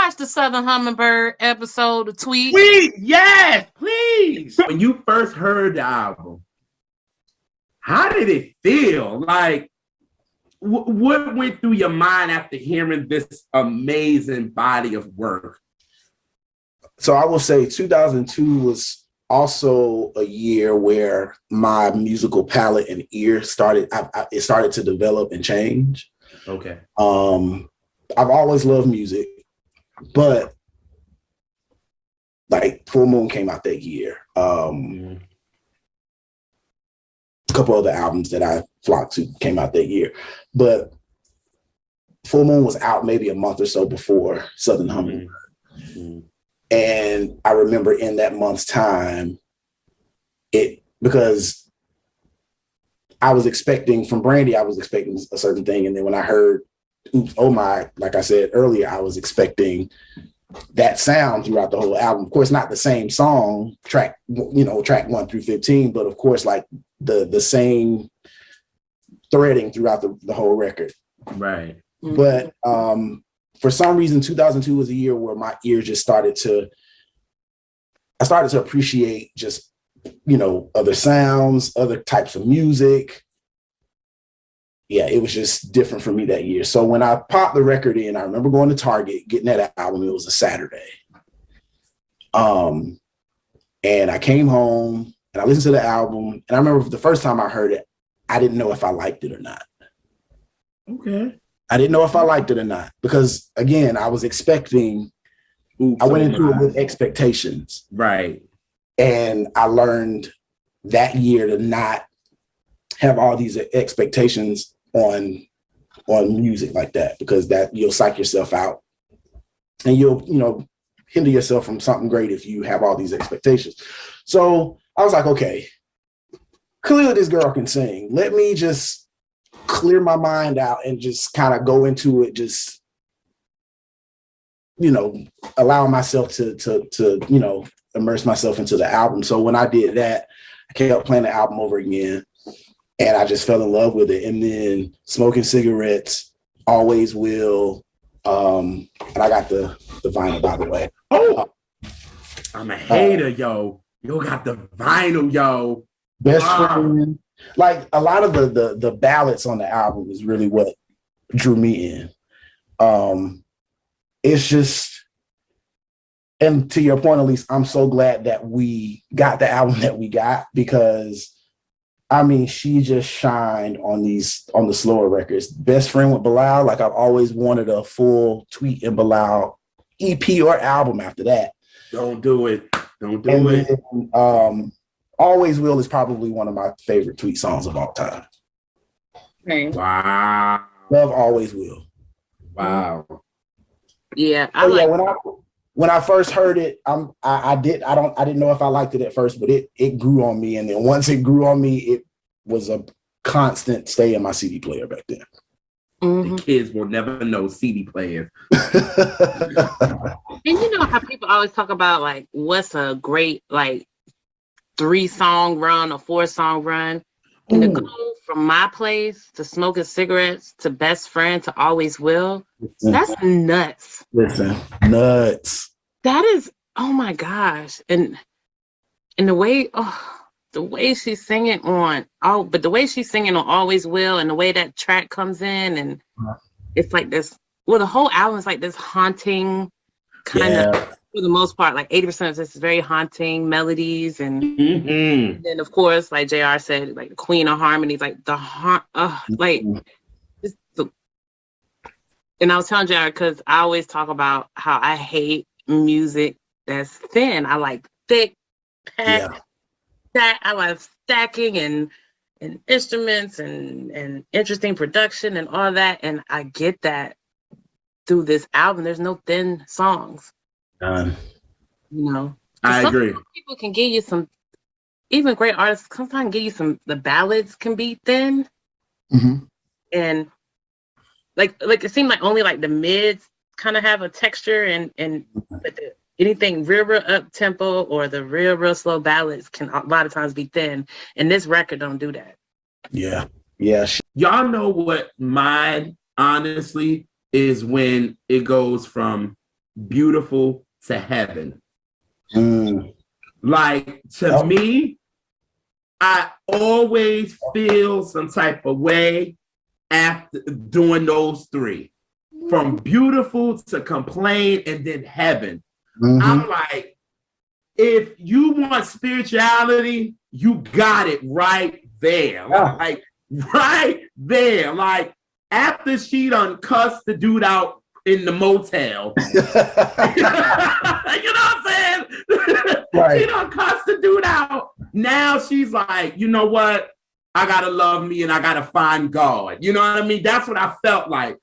watch the Southern Hummingbird episode of Tweet? Yes, please. When you first heard the album, how did it feel? Like, what went through your mind after hearing this amazing body of work? So I will say 2002 was also a year where my musical palette and ear started to develop and change. Okay. I've always loved music, but like Full Moon came out that year. A couple other albums that I flocked to came out that year, but Full Moon was out maybe a month or so before Southern Hummingbird. And I remember in that month's time, because I was expecting from Brandy, I was expecting a certain thing. And then when I heard Oops, Oh My, like I said earlier, I was expecting that sound throughout the whole album. Of course, not the same song, track 1 through 15, but of course, like the same threading throughout the whole record. Right. But for some reason, 2002 was a year where my ears just started to appreciate just, other sounds, other types of music. Yeah, it was just different for me that year. So when I popped the record in, I remember going to Target, getting that album. It was a Saturday. And I came home and I listened to the album. And I remember the first time I heard it, I didn't know if I liked it or not. Okay. I didn't know if I liked it or not because, again, I was expecting. I went into it with expectations. Right. And I learned that year to not have all these expectations on music like that, because that you'll psych yourself out and you'll hinder yourself from something great if you have all these expectations. So I was like, okay, clearly this girl can sing. Let me just clear my mind out and just kind of go into it, just allowing myself to immerse myself into the album. So when I did that, I kept playing the album over again and I just fell in love with it. And then Smoking Cigarettes, Always Will, and I got the vinyl, by the way. Oh, I'm a hater, yo. You got the vinyl, yo. Best Friend. Like a lot of the ballads on the album is really what drew me in. It's just, and to your point, Elise, I'm so glad that we got the album that we got, because I mean, she just shined on the slower records. Best Friend with Bilal, like I've always wanted a full Tweet and Bilal EP or album after that. Don't do it. Then, Always Will is probably one of my favorite Tweet songs of all time. Okay. Wow. Love Always Will. Wow. Yeah. When I first heard it, I didn't know if I liked it at first, but it grew on me. And then once it grew on me, it was a constant stay in my CD player back then. Mm-hmm. The kids will never know CD players. And you know how people always talk about like what's a great like 3-song run or 4-song run, and to go from My Place to Smoking Cigarettes to Best Friend to Always Will, that's nuts. Listen, nuts. That is, oh my gosh. And the way she's singing on Always Will, and the way that track comes in, and it's like this, well, the whole album is like this haunting kind of, for the most part, like 80% of this is very haunting melodies, and then of course, like JR said, like the Queen of Harmonies, like and I was telling JR, because I always talk about how I hate music that's thin. I like thick, packed, I like stacking and instruments and interesting production and all that, and I get that through this album. There's no thin songs. Done. I agree. People can give you some, even great artists sometimes give you the ballads can be thin. Mm-hmm. And like it seemed like only like the mids kind of have a texture, and anything real up tempo or the real slow ballads can a lot of times be thin. And this record don't do that. Yeah. Y'all know what mine honestly is, when it goes from beautiful to heaven. Like, to Oh. me, I always feel some type of way after doing those three. From beautiful to complain and then heaven. I'm like, if you want spirituality, you got it right there. Yeah. Like, right there. Like, after she done cussed the dude out in the motel. You know what I'm saying? Right. She done cussed the dude out. Now she's like, you know what? I gotta love me and I gotta find God. You know what I mean? That's what I felt like.